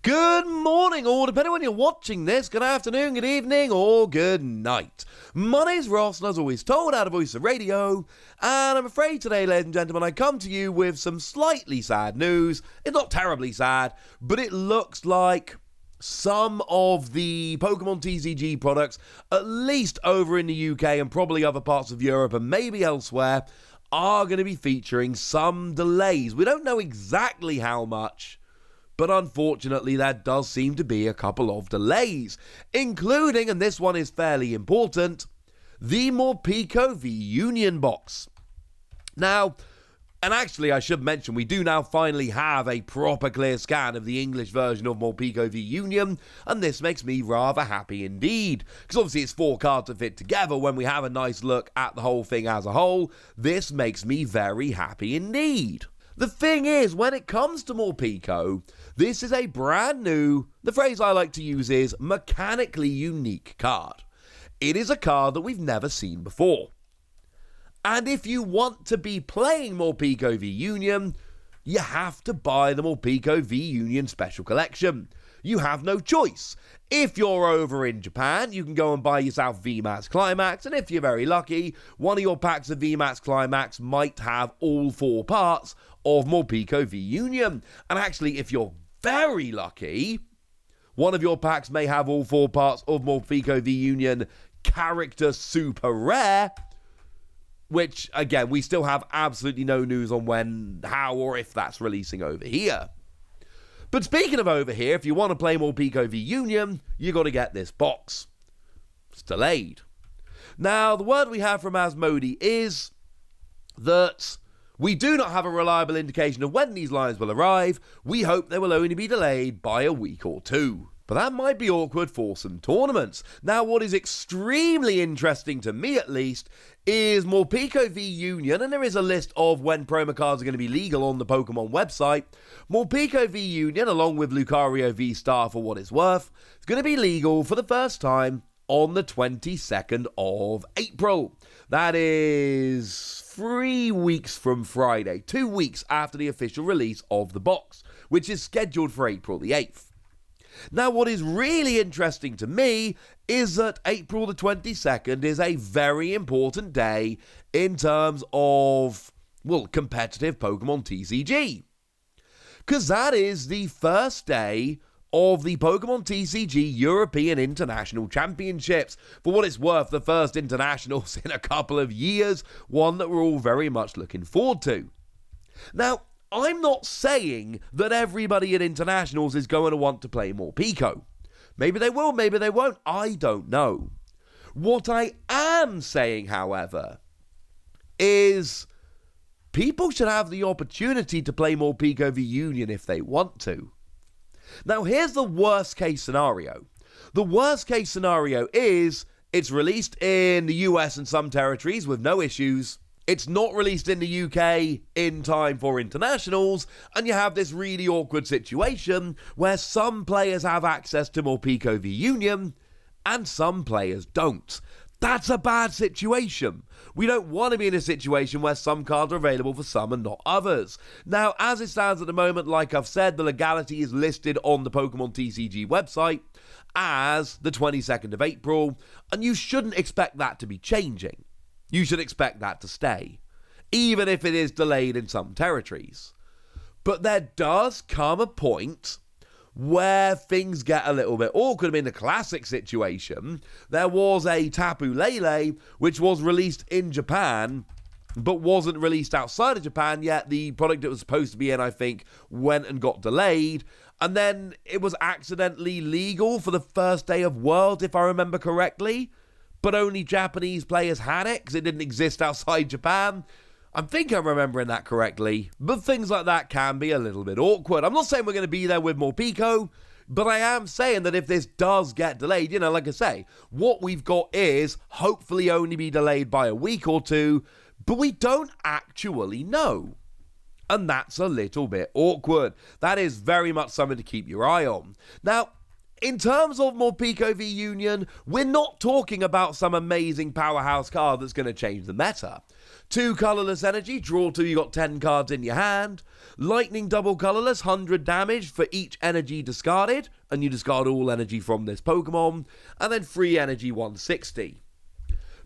Good morning, or depending on when you're watching this, good afternoon, good evening, or good night. My name's Ross, and as always told out of Voice of Radio, and I'm afraid today, ladies and gentlemen, I come to you with some slightly sad news. It's not terribly sad, but it looks like some of the Pokémon TCG products, at least over in the UK and probably other parts of Europe and maybe elsewhere, are going to be featuring some delays. We don't know exactly how much, but unfortunately, there does seem to be a couple of delays, including, and this one is fairly important, the Morpeko V Union box. Now, and actually I should mention, we do now finally have a proper clear scan of the English version of Morpeko V Union, and this makes me rather happy indeed, because obviously it's 4 cards to fit together. When we have a nice look at the whole thing as a whole, this makes me very happy indeed. The thing is, when it comes to Morpeko, this is a brand new, the phrase I like to use is mechanically unique card. It is a card that we've never seen before. And if you want to be playing Morpeko V Union, you have to buy the Morpeko V Union Special Collection. You have no choice. If you're over in Japan, you can go and buy yourself VMAX Climax, and if you're very lucky, one of your packs of VMAX Climax might have all 4 parts of Morpeko V Union. And actually, if you're very lucky, one of your packs may have all 4 parts of Morpeko V Union Character Super Rare, which, again, we still have absolutely no news on when, how, or if that's releasing over here. But speaking of over here, if you want to play Morpeko V Union, you got to get this box. It's delayed. Now, the word we have from Asmodee is that we do not have a reliable indication of when these lines will arrive. We hope they will only be delayed by a week or 2. But that might be awkward for some tournaments. Now, what is extremely interesting to me, at least, is Morpeko V Union, and there is a list of when promo cards are going to be legal on the Pokemon website. Morpeko V Union, along with Lucario V Star for what it's worth, is going to be legal for the first time on the 22nd of April. That is 3 weeks from Friday, 2 weeks after the official release of the box, which is scheduled for April the 8th. Now, what is really interesting to me is that April the 22nd is a very important day in terms of, well, competitive Pokemon TCG. Because that is the first day of the Pokemon TCG European International Championships. For what it's worth, the first internationals in a couple of years, one that we're all very much looking forward to. Now, I'm not saying that everybody at internationals is going to want to play Morpeko. Maybe they will, maybe they won't, I don't know. What I am saying, however, is people should have the opportunity to play Morpeko V Union if they want to. Now, here's the worst case scenario. The worst case scenario is it's released in the US and some territories with no issues. It's not released in the UK in time for internationals, and you have this really awkward situation where some players have access to Morpeko V Union and some players don't. That's a bad situation. We don't want to be in a situation where some cards are available for some and not others. Now, as it stands at the moment, like I've said, the legality is listed on the Pokemon TCG website as the 22nd of April, and you shouldn't expect that to be changing. You should expect that to stay, even if it is delayed in some territories. But there does come a point where things get a little bit awkward. I mean, the classic situation, there was a Tapu Lele, which was released in Japan, but wasn't released outside of Japan yet. The product it was supposed to be in, I think, went and got delayed. And then it was accidentally legal for the first day of Worlds, if I remember correctly. But only Japanese players had it because it didn't exist outside Japan. I think I'm remembering that correctly. But things like that can be a little bit awkward. I'm not saying we're going to be there with Morpeko, but I am saying that if this does get delayed, like I say, what we've got is hopefully only be delayed by a week or 2, but we don't actually know. And that's a little bit awkward. That is very much something to keep your eye on. Now, in terms of Morpeko v Union, we're not talking about some amazing powerhouse card that's going to change the meta. 2 colourless energy, draw 2, you got 10 cards in your hand. Lightning double colourless, 100 damage for each energy discarded, and you discard all energy from this Pokemon, and then free energy 160.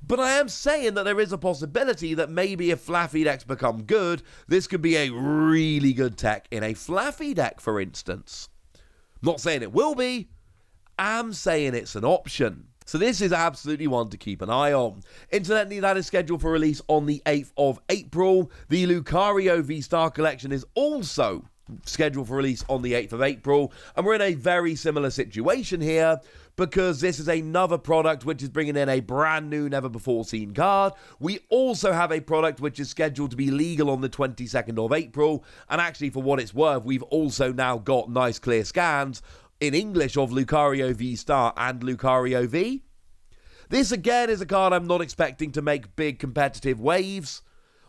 But I am saying that there is a possibility that maybe if Flaffy decks become good, this could be a really good tech in a Flaffy deck, for instance. Not saying it will be, I'm saying it's an option. So this is absolutely one to keep an eye on. Incidentally, that is scheduled for release on the 8th of April. The Lucario V-Star Collection is also scheduled for release on the 8th of April. And we're in a very similar situation here because this is another product which is bringing in a brand new, never-before-seen card. We also have a product which is scheduled to be legal on the 22nd of April. And actually, for what it's worth, we've also now got nice clear scans in English of Lucario V-Star and Lucario V. This again is a card I'm not expecting to make big competitive waves,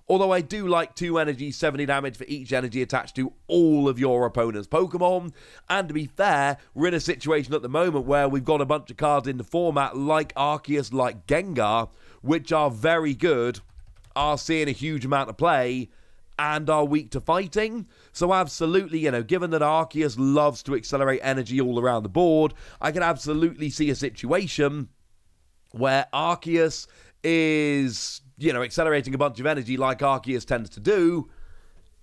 although I do like 2 energy, 70 damage for each energy attached to all of your opponent's Pokemon. And to be fair, we're in a situation at the moment where we've got a bunch of cards in the format like Arceus, like Gengar, which are very good, are seeing a huge amount of play, and are weak to fighting. So absolutely, given that Arceus loves to accelerate energy all around the board, I can absolutely see a situation where Arceus is, accelerating a bunch of energy like Arceus tends to do,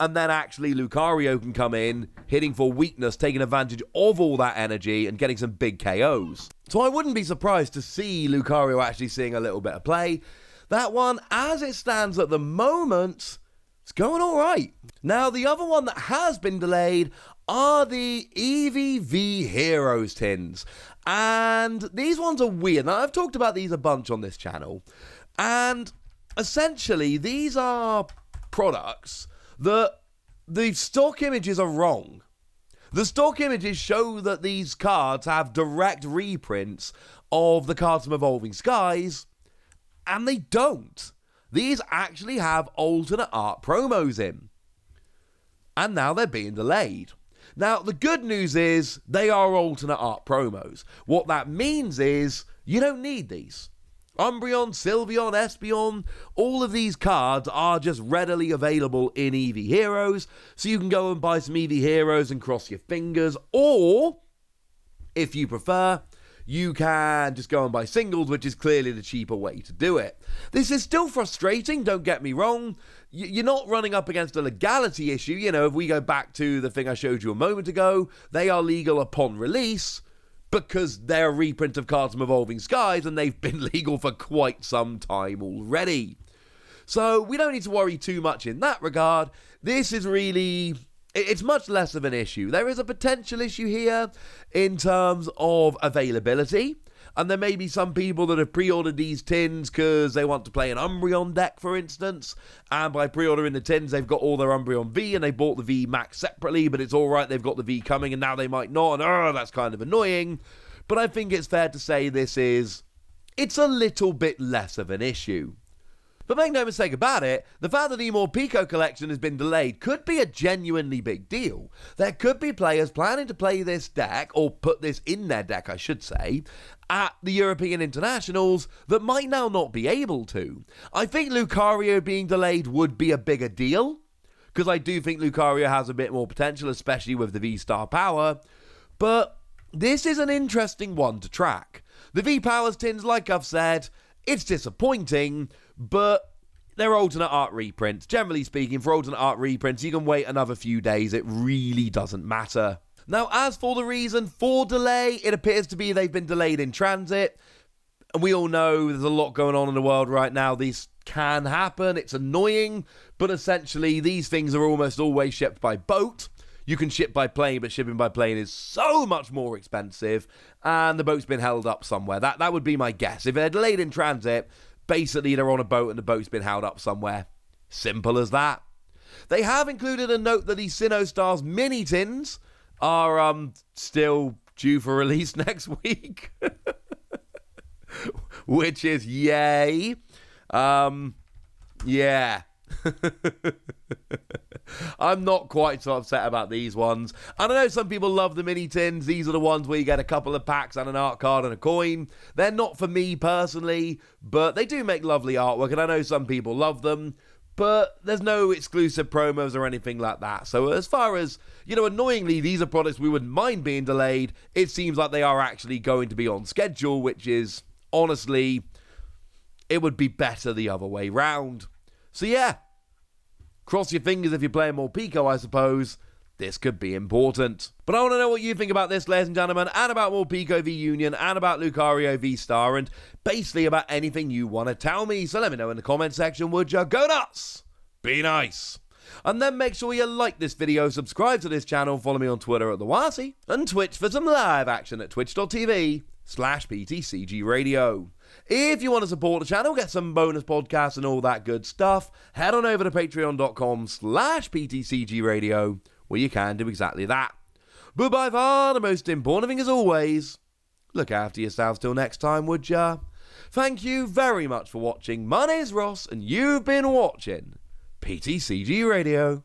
and then actually Lucario can come in, hitting for weakness, taking advantage of all that energy and getting some big KOs. So I wouldn't be surprised to see Lucario actually seeing a little bit of play. That one, as it stands at the moment, it's going all right. Now, the other one that has been delayed are the EVV Heroes tins. And these ones are weird. Now, I've talked about these a bunch on this channel. And essentially, these are products that the stock images are wrong. The stock images show that these cards have direct reprints of the cards from Evolving Skies, and they don't. These actually have alternate art promos in. And now they're being delayed. Now, the good news is they are alternate art promos. What that means is you don't need these. Umbreon, Sylveon, Espeon, all of these cards are just readily available in EV Heroes. So you can go and buy some EV Heroes and cross your fingers. Or, if you prefer, you can just go and buy singles, which is clearly the cheaper way to do it. This is still frustrating, don't get me wrong. You're not running up against a legality issue. If we go back to the thing I showed you a moment ago, they are legal upon release because they're a reprint of cards from Evolving Skies, and they've been legal for quite some time already. So we don't need to worry too much in that regard. This is really... it's much less of an issue. There is a potential issue here in terms of availability. And there may be some people that have pre-ordered these tins because they want to play an Umbreon deck, for instance. And by pre-ordering the tins, they've got all their Umbreon V and they bought the V Max separately. But it's all right, they've got the V coming and now they might not. And that's kind of annoying. But I think it's fair to say it's a little bit less of an issue. But make no mistake about it, the fact that the Morpeko collection has been delayed could be a genuinely big deal. There could be players planning to play this deck, or put this in their deck, I should say, at the European Internationals that might now not be able to. I think Lucario being delayed would be a bigger deal, because I do think Lucario has a bit more potential, especially with the V-Star power, but this is an interesting one to track. The V-Powers tins, like I've said, it's disappointing, but they're alternate art reprints. Generally speaking, for alternate art reprints, you can wait another few days. It really doesn't matter. Now, as for the reason for delay, it appears to be they've been delayed in transit. And we all know there's a lot going on in the world right now. These can happen. It's annoying. But essentially, these things are almost always shipped by boat. You can ship by plane, but shipping by plane is so much more expensive. And the boat's been held up somewhere. That would be my guess. If they're delayed in transit, basically they're on a boat and the boat's been held up somewhere. Simple as that. They have included a note that the Sinnoh Stars mini tins are still due for release next week. Which is yay. Yeah. I'm not quite so upset about these ones. And I know some people love the mini tins. These are the ones where you get a couple of packs and an art card and a coin. They're not for me personally, but they do make lovely artwork, and I know some people love them. But there's no exclusive promos or anything like that. So as far as, annoyingly, these are products we wouldn't mind being delayed. It seems like they are actually going to be on schedule, which is, honestly, it would be better the other way round. So yeah, cross your fingers if you're playing more Pico, I suppose. This could be important. But I want to know what you think about this, ladies and gentlemen, and about more Pico v Union, and about Lucario v Star, and basically about anything you want to tell me. So let me know in the comment section, would you? Go nuts! Be nice! And then make sure you like this video, subscribe to this channel, follow me on Twitter at the Wasi, and Twitch for some live action at twitch.tv/PTCG Radio. If you want to support the channel, get some bonus podcasts and all that good stuff, head on over to patreon.com/PTCG Radio, where you can do exactly that. But by far the most important thing, as always, look after yourselves till next time, would ya? Thank you very much for watching. My name's Ross, and you've been watching PTCG Radio.